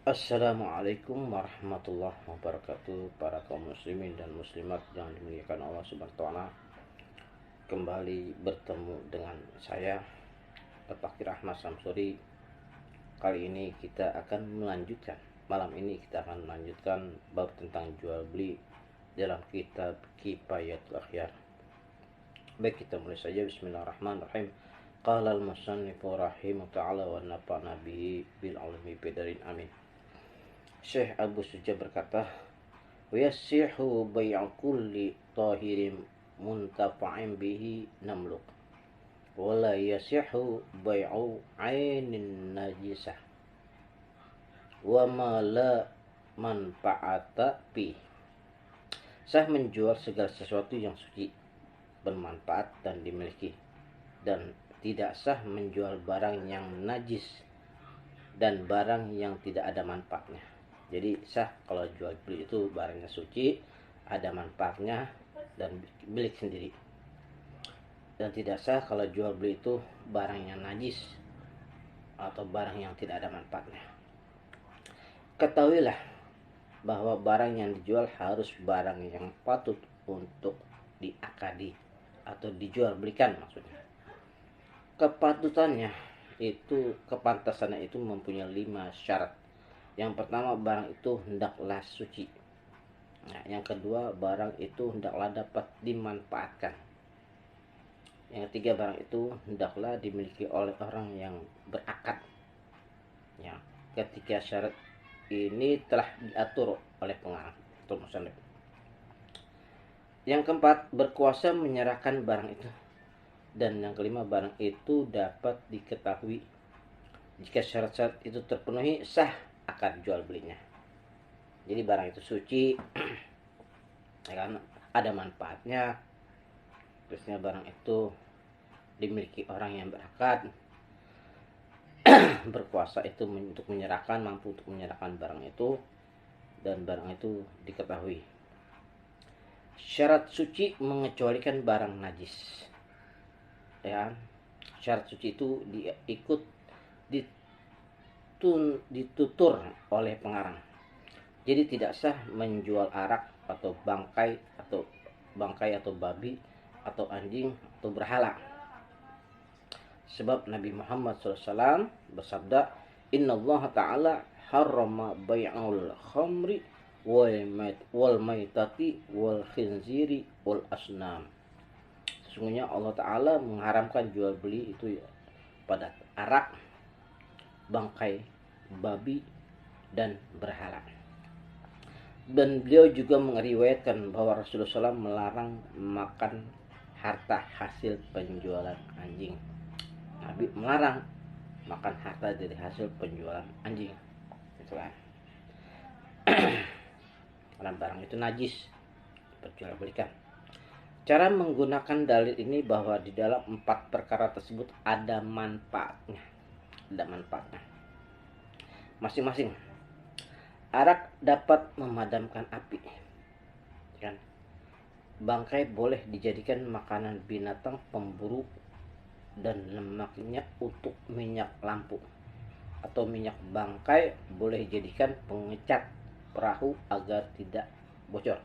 Assalamualaikum warahmatullahi wabarakatuh. Para kaum muslimin dan muslimat yang dimuliakan Allah Subhanahu wa taala. Kembali bertemu dengan saya Fakir Ahmad Samsuri. Kali ini kita akan melanjutkan Malam ini kita akan melanjutkan bab tentang jual beli dalam kitab Kifayatul Akhyar. Baik, kita mulai saja. Bismillahirrahmanirrahim. Qala al-musannifu rahimahu ta'ala wa nafa'na bihi bil ilmi bidarin amin. Syekh Abu Suja berkata, wa yasihu bai'u kulli tahirin muntafa'in bihi namluk wa la yasihu bai'u ainin najisah wa ma la manfa'ata fi. Sah menjual segala sesuatu yang suci, bermanfaat dan dimiliki, dan tidak sah menjual barang yang najis dan barang yang tidak ada manfaatnya. Jadi sah kalau jual beli itu barangnya suci, ada manfaatnya dan milik sendiri. Dan tidak sah kalau jual beli itu barang yang najis atau barang yang tidak ada manfaatnya. Ketahuilah bahwa barang yang dijual harus barang yang patut untuk diakadi atau dijual belikan maksudnya. Kepantasannya itu mempunyai 5 syarat. Yang pertama, barang itu hendaklah suci. Nah, yang kedua, barang itu hendaklah dapat dimanfaatkan. Yang ketiga, barang itu hendaklah dimiliki oleh orang yang berakad. Ya, ketiga syarat ini telah diatur oleh pengarang atau musannif. Yang keempat, berkuasa menyerahkan barang itu. Dan yang kelima, barang itu dapat diketahui. Jika syarat-syarat itu terpenuhi, sah akad jual belinya. Jadi barang itu suci, ya kan, ada manfaatnya. Terusnya barang itu dimiliki orang yang berakad, berkuasa itu untuk menyerahkan, mampu untuk menyerahkan barang itu, dan barang itu diketahui. Syarat suci mengecualikan barang najis. Ya, syarat suci itu ditutur oleh pengarang. Jadi tidak sah menjual arak atau bangkai atau babi atau anjing atau berhala. Sebab Nabi Muhammad SAW bersabda, Inna Allah Ta'ala harrama bai'ul khamri wal maitati wal khinziri wal asnam. Sesungguhnya Allah Ta'ala mengharamkan jual beli itu pada arak, bangkai babi, dan berhala. Dan beliau juga meriwayatkan bahwa Rasulullah SAW melarang makan harta hasil penjualan anjing. Nabi melarang makan harta dari hasil penjualan anjing. Itulah. Karena barang itu najis, perjualbelikan. Cara menggunakan dalil ini bahwa di dalam 4 perkara tersebut ada manfaatnya. Masing-masing. Arak dapat memadamkan api, kan? Bangkai boleh dijadikan makanan binatang pemburu dan lemaknya untuk minyak lampu, atau minyak bangkai boleh dijadikan pengecat perahu agar tidak bocor.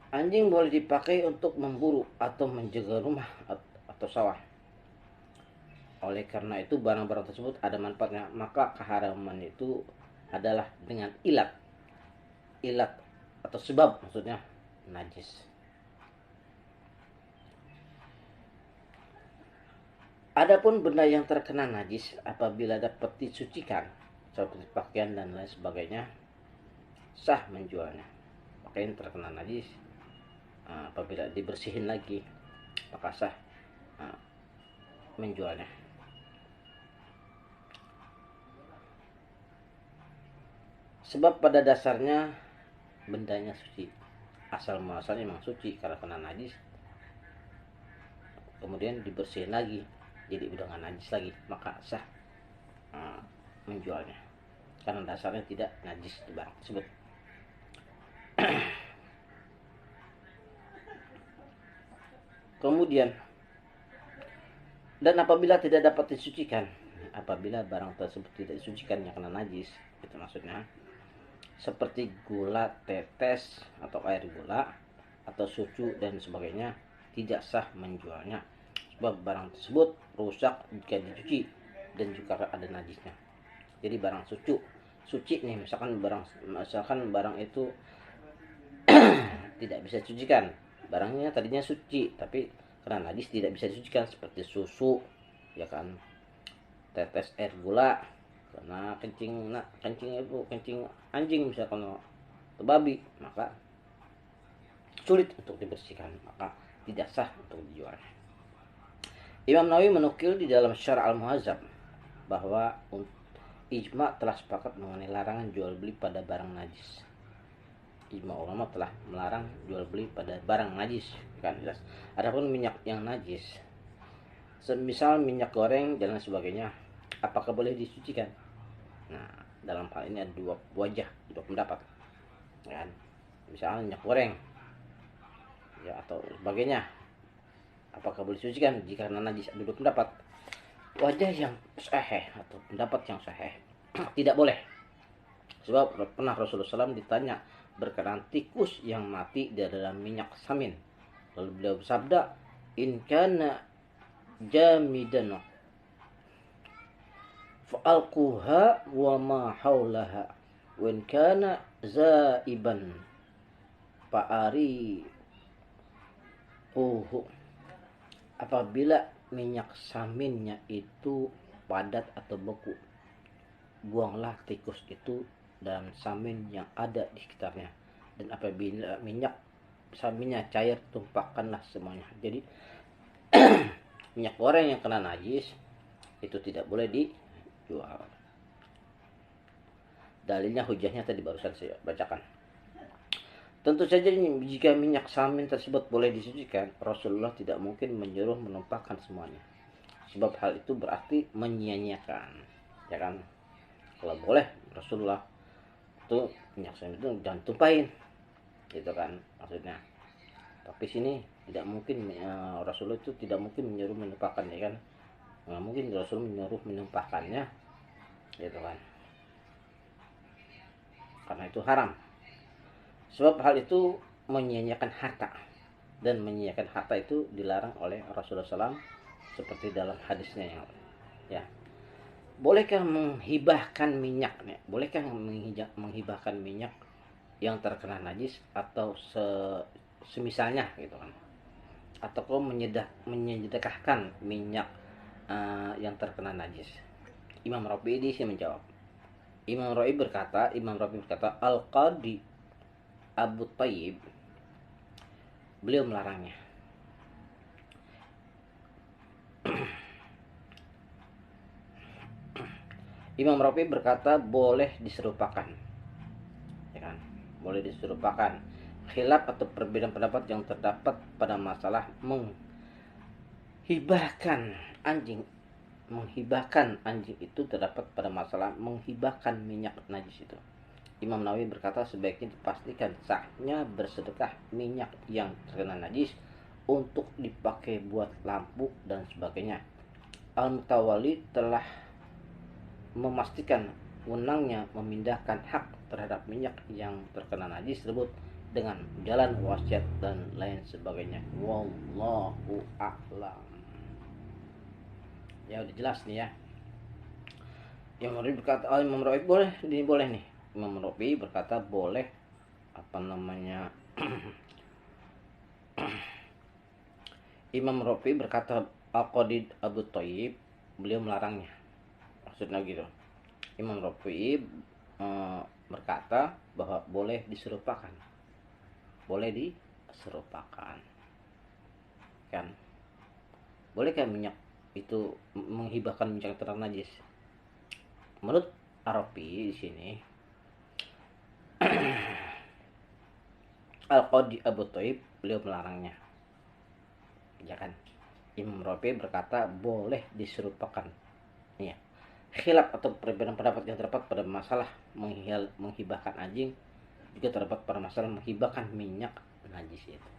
Anjing boleh dipakai untuk memburu atau menjaga rumah atau sawah. Oleh karena itu barang-barang tersebut ada manfaatnya, maka keharaman itu adalah dengan ilat atau sebab, maksudnya najis. Adapun benda yang terkena najis apabila dapat disucikan seperti pakaian dan lain sebagainya, sah menjualnya. Pakaian terkena najis, apabila dibersihin lagi maka sah menjualnya. Sebab pada dasarnya bendanya suci, asal muasalnya memang suci. Karena kena najis kemudian dibersihin lagi jadi udah nggak najis lagi, maka sah menjualnya karena dasarnya tidak najis di barang tersebut. Kemudian, dan apabila tidak dapat disucikan, apabila barang tersebut tidak disucikan yang kena najis, itu maksudnya, seperti gula tetes atau air gula atau susu dan sebagainya, tidak sah menjualnya sebab barang tersebut rusak jika dicuci dan juga ada najisnya. Jadi barang suci nih, misalkan barang itu tidak bisa dicucikan, barangnya tadinya suci tapi karena najis tidak bisa dicucikan, seperti susu ya kan, tetes air gula karena kencing anjing misalkan atau babi, maka sulit untuk dibersihkan, maka tidak sah untuk dijual. Imam Nawawi menukil di dalam Syarah Al-Muhadzab bahwa ijma telah sepakat mengenai larangan jual beli pada barang najis. Ijma ulama telah melarang jual beli pada barang najis, kan jelas. Adapun minyak yang najis, semisal minyak goreng dan lain sebagainya, apakah boleh disucikan? Nah, dalam hal ini ada dua pendapat, kan? Misalnya minyak goreng, ya atau sebagainya, apakah boleh disucikan jika najis? Ada dua pendapat. Wajah yang sahih atau pendapat yang sahih, tidak boleh. Sebab pernah Rasulullah SAW ditanya berkenaan tikus yang mati di dalam minyak samin. Lalu beliau bersabda, in kana jamidan fa'alquha wa ma haulaha wa in kana zaiban fa'ari apabila minyak saminnya itu padat atau beku, buanglah tikus itu dalam samin yang ada di sekitarnya, dan apabila minyak saminnya cair, tumpahkanlah semuanya. Jadi minyak goreng yang kena najis itu tidak boleh dijual. Dalilnya, hujahnya tadi barusan saya bacakan. Tentu saja jika minyak samin tersebut boleh disucikan, Rasulullah tidak mungkin menyuruh menumpahkan semuanya. Sebab hal itu berarti menyia-nyiakan, ya kan? Kalau boleh Rasulullah itu minyak samin itu jangan tumpahin, gitu kan maksudnya. Tapi sini tidak mungkin, Rasulullah itu tidak mungkin menyuruh menumpahkan, ya kan? Nggak mungkin Rasul menyuruh menumpahkannya, gitu kan? Karena itu haram. Sebab hal itu menyia-nyiakan harta, dan menyia-nyiakan harta itu dilarang oleh Rasulullah SAW seperti dalam hadisnya yang ya. Bolehkah menghibahkan minyak? Bolehkah menghibahkan minyak yang terkena najis atau semisalnya, gitu kan? Atau kau menyedekahkan minyak yang terkena najis? Imam Rabi di sini menjawab. Imam Rabi berkata, Al-Qadi Abu Thayyib, beliau melarangnya. Imam Rafi berkata boleh diserupakan, ya kan? Boleh diserupakan. Khilaf atau perbedaan pendapat yang terdapat pada masalah menghibahkan anjing itu terdapat pada masalah menghibahkan minyak najis itu. Imam Nawawi berkata sebaiknya dipastikan sahnya bersedekah minyak yang terkena najis untuk dipakai buat lampu dan sebagainya. Al-Mutawalli telah memastikan wenangnya memindahkan hak terhadap minyak yang terkena najis tersebut dengan jalan wasiat dan lain sebagainya. Wallahu a'lam. Ya udah jelas nih ya. Imam Rabi berkata, Imam Rabi boleh nih. Imam Rabi berkata boleh Imam Rabi berkata Al-Qadi Abu Thayyib, beliau melarangnya. Maksudnya gitu. Imam Rabi berkata bahwa boleh diserupakan. Boleh diserupakan. Kan? Bolehkah minyak itu menghibahkan minyak terang najis? Menurut Arabi di sini Al-Qadi Abu Thayyib beliau melarangnya, ya kan? Imam Rabi berkata boleh diserupakan. Ya. Khilaf atau perbedaan pendapat yang terdapat pada masalah menghibahkan anjing juga terdapat pada masalah menghibahkan minyak najis itu.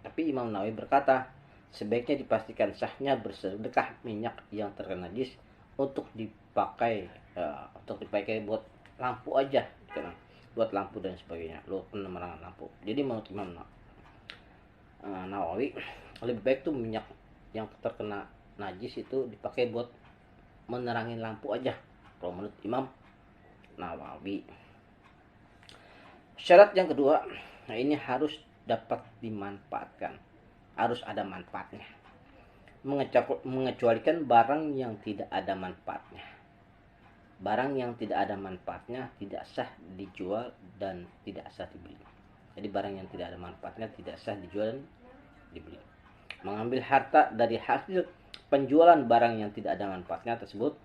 Tapi Imam Nawawi berkata sebaiknya dipastikan sahnya bersedekah minyak yang terkena najis untuk dipakai buat lampu aja, buat lampu dan sebagainya, penerangan lampu. Jadi menurut Imam Nawawi, lebih baik tuh minyak yang terkena najis itu dipakai buat menerangi lampu aja, kalau menurut Imam Nawawi. Syarat yang kedua, nah ini harus dapat dimanfaatkan, harus ada manfaatnya, mengecualikan barang yang tidak ada manfaatnya. Barang yang tidak ada manfaatnya tidak sah dijual dan tidak sah dibeli. Jadi barang yang tidak ada manfaatnya tidak sah dijual dan dibeli. Mengambil harta dari hasil penjualan barang yang tidak ada manfaatnya tersebut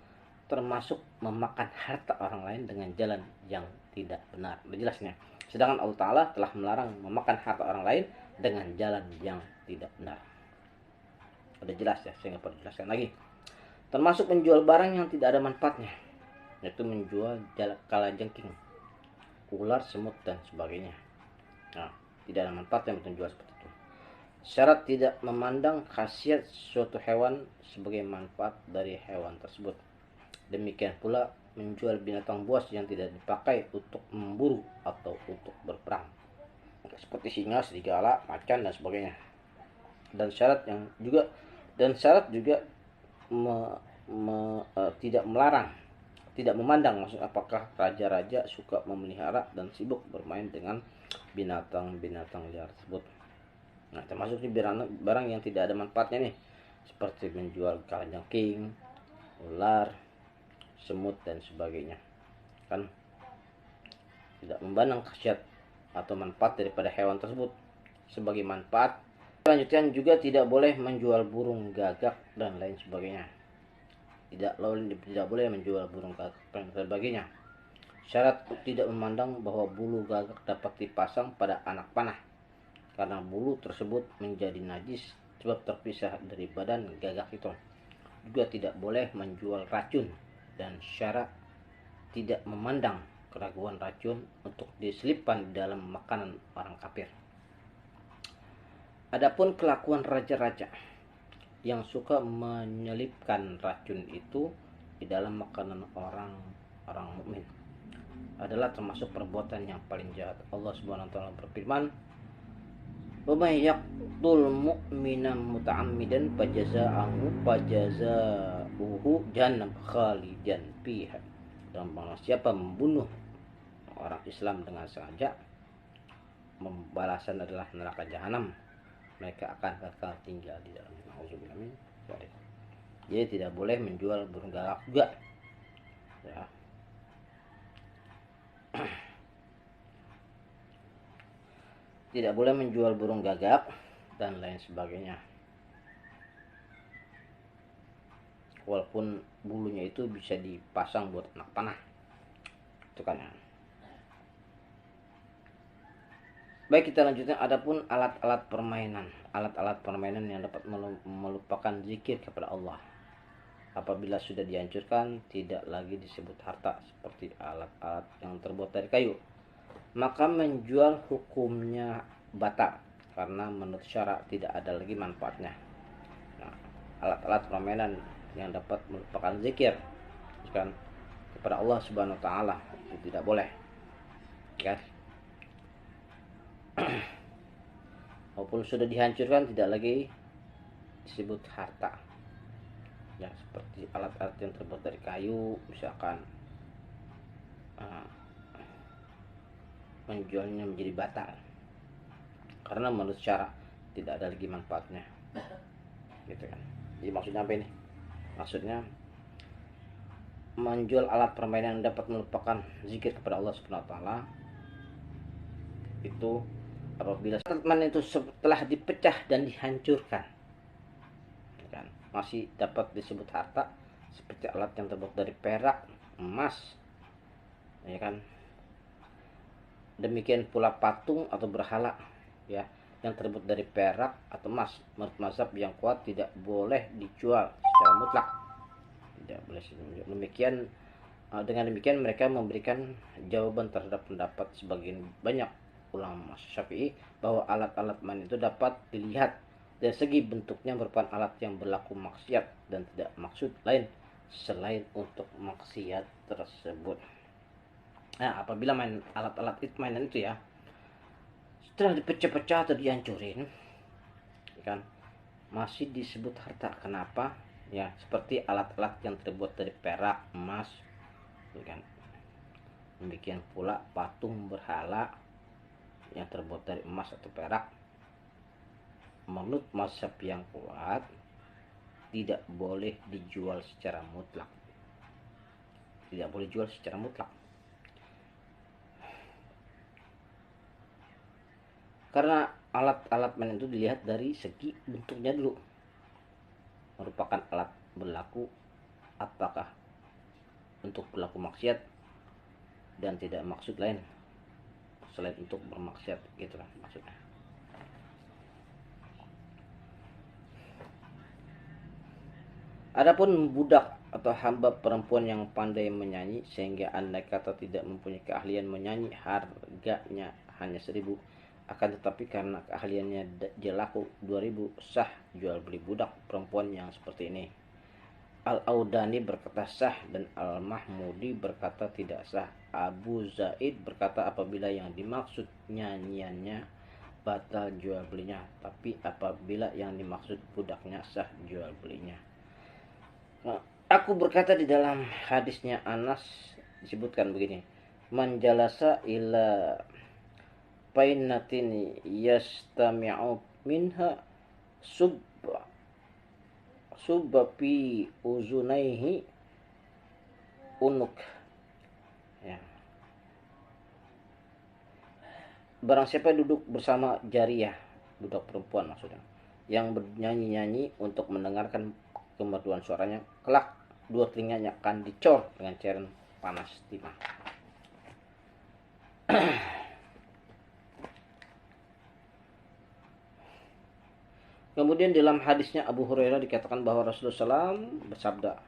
termasuk memakan harta orang lain dengan jalan yang tidak benar. Jelasnya. Sedangkan Allah Ta'ala telah melarang memakan harta orang lain dengan jalan yang tidak benar. Udah jelas ya, saya nggak perlu jelaskan lagi. Termasuk menjual barang yang tidak ada manfaatnya, yaitu menjual kalajengking, ular, semut dan sebagainya. Nah, tidak ada manfaatnya menjual seperti itu. Syarat tidak memandang khasiat suatu hewan sebagai manfaat dari hewan tersebut. Demikian pula menjual binatang buas yang tidak dipakai untuk memburu atau untuk berperang, seperti singa, serigala, macan dan sebagainya. Dan syarat juga tidak melarang, tidak memandang, maksud apakah raja-raja suka memelihara dan sibuk bermain dengan binatang-binatang liar tersebut. Nah, termasuk di barang yang tidak ada manfaatnya nih, seperti menjual kalajengking, ular, semut dan sebagainya. Kan tidak memandang khasiat atau manfaat daripada hewan tersebut sebagai manfaat. Selanjutnya juga tidak boleh menjual burung gagak dan lain sebagainya. Tidak boleh menjual burung gagak dan sebagainya. Syarat tidak memandang bahwa bulu gagak dapat dipasang pada anak panah, karena bulu tersebut menjadi najis sebab terpisah dari badan gagak itu. Juga tidak boleh menjual racun, dan syarat tidak memandang keraguan racun untuk diselipkan di dalam makanan orang kafir. Adapun kelakuan raja-raja yang suka menyelipkan racun itu di dalam makanan orang mukmin adalah termasuk perbuatan yang paling jahat. Allah Subhanahu wa taala berfirman, "Wa may yaqtul mu'minan muta'ammidan fajaza'uhu jahannam khalidan fiha." Dan barang siapa membunuh orang Islam dengan sengaja, pembalasan adalah neraka jahanam. Mereka akan kekal tinggal di dalamnya. Jadi tidak boleh menjual burung gagak juga. Ya. Tidak boleh menjual burung gagak dan lain sebagainya. Walaupun bulunya itu bisa dipasang buat anak panah. Itu kan ya. Baik, kita lanjutkan. Adapun alat-alat permainan yang dapat melupakan zikir kepada Allah apabila sudah dihancurkan tidak lagi disebut harta, seperti alat-alat yang terbuat dari kayu, maka menjual hukumnya batal karena menurut syara tidak ada lagi manfaatnya. Nah, alat-alat permainan yang dapat melupakan zikir kan kepada Allah Subhanahu wa taala itu tidak boleh. Ya. Walaupun sudah dihancurkan tidak lagi disebut harta. Ya, seperti alat-alat yang terbuat dari kayu, misalkan menjualnya menjadi batal karena menurut syara tidak ada lagi manfaatnya. Gitu kan. Jadi maksudnya apa ini? Maksudnya menjual alat permainan yang dapat melupakan zikir kepada Allah Subhanahu wa taala itu apabila teman itu setelah dipecah dan dihancurkan kan, masih dapat disebut harta, seperti alat yang terbuat dari perak, emas, ya kan. Demikian pula patung atau berhala ya yang terbuat dari perak atau emas. Menurut mazhab yang kuat tidak boleh dijual secara mutlak, tidak boleh. Dengan demikian mereka memberikan jawaban terhadap pendapat sebagian banyak ulama Syafi'i bahwa alat-alat main itu dapat dilihat Dari segi bentuknya merupakan alat yang berlaku maksiat dan tidak maksud lain selain untuk maksiat tersebut. Nah, apabila main alat-alat mainan itu ya, setelah dipecah-pecah atau dihancurin, kan masih disebut harta. Kenapa? Ya, seperti alat-alat yang terbuat dari perak, emas, kan. Demikian pula patung berhala yang terbuat dari emas atau perak, menurut mazhab yang kuat tidak boleh dijual secara mutlak. Tidak boleh dijual secara mutlak. Karena alat-alat mainan itu dilihat dari segi bentuknya dulu. Merupakan alat berlaku apakah untuk berlaku maksiat dan tidak maksud lain selain untuk bermaksiat, gitulah maksudnya. Adapun budak atau hamba perempuan yang pandai menyanyi sehingga andai kata tidak mempunyai keahlian menyanyi harganya hanya 1.000, akan tetapi karena keahliannya dia laku 2.000, sah jual beli budak perempuan yang seperti ini. Al-Audani berkata sah dan Al-Mahmudi berkata tidak sah. Abu Zaid berkata apabila yang dimaksud nyanyiannya batal jual belinya, tapi apabila yang dimaksud budaknya sah jual belinya. Nah, aku berkata di dalam hadisnya Anas disebutkan begini, man jalasa ila painatin yastami'u minha subba fi uzunaihi unuk, ya. Barang siapa duduk bersama jariyah, budak perempuan maksudnya, yang bernyanyi-nyanyi untuk mendengarkan kemerduan suaranya, kelak dua telinganya akan dicor dengan cairan panas timah. Kemudian dalam hadisnya Abu Hurairah dikatakan bahwa Rasulullah SAW bersabda,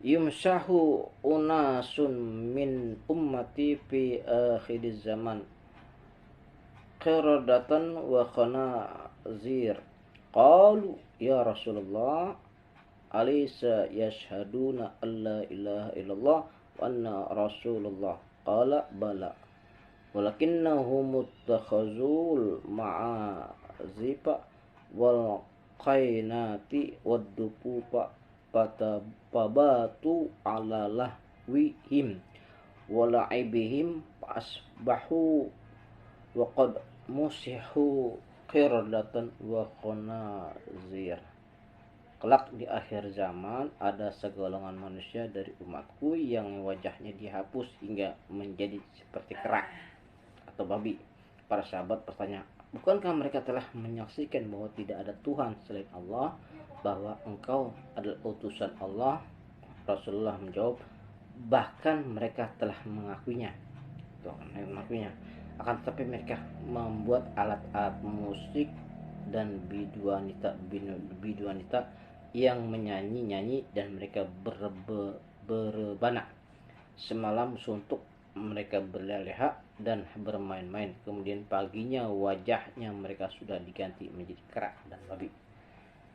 yumsahu unasun min ummati fi akhiriz zaman qiradatan wa khanazir. Qalu ya Rasulullah alaysa yashhaduna alla ilaha illallah wa anna Rasulullah? Qala bala walakinnahum muttakhazul ma'azifa wal qainati wad dupupa patabatu ala lahwihim wala'ibihim asbahu wa qad musihu qiradatan wa khanazir. Kelak di akhir zaman ada segolongan manusia dari umatku yang wajahnya dihapus hingga menjadi seperti kerak atau babi. Para sahabat bertanya, bukankah mereka telah menyaksikan bahwa tidak ada Tuhan selain Allah, bahwa engkau adalah utusan Allah? Rasulullah menjawab, bahkan mereka telah mengakuinya. Akan tetapi mereka membuat alat-alat musik dan biduanita yang menyanyi-nyanyi dan mereka berbana. Semalam suntuk mereka berleha dan bermain-main, kemudian paginya wajahnya mereka sudah diganti menjadi kerak dan babi.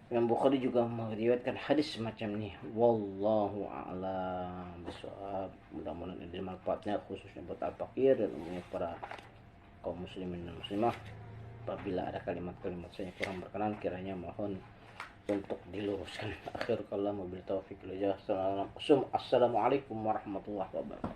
Imam Bukhari juga meriwayatkan hadis semacam ini. Wallahu a'lam bishawab. Mudah-mudahan ini manfaatnya khususnya buat al-fakir dan umumnya para kaum muslimin dan muslimah. Apabila ada kalimat-kalimat saya kurang berkenan, kiranya mohon untuk diluruskan. Akhir kalam wabil taufiq. Assalamualaikum warahmatullahi wabarakatuh.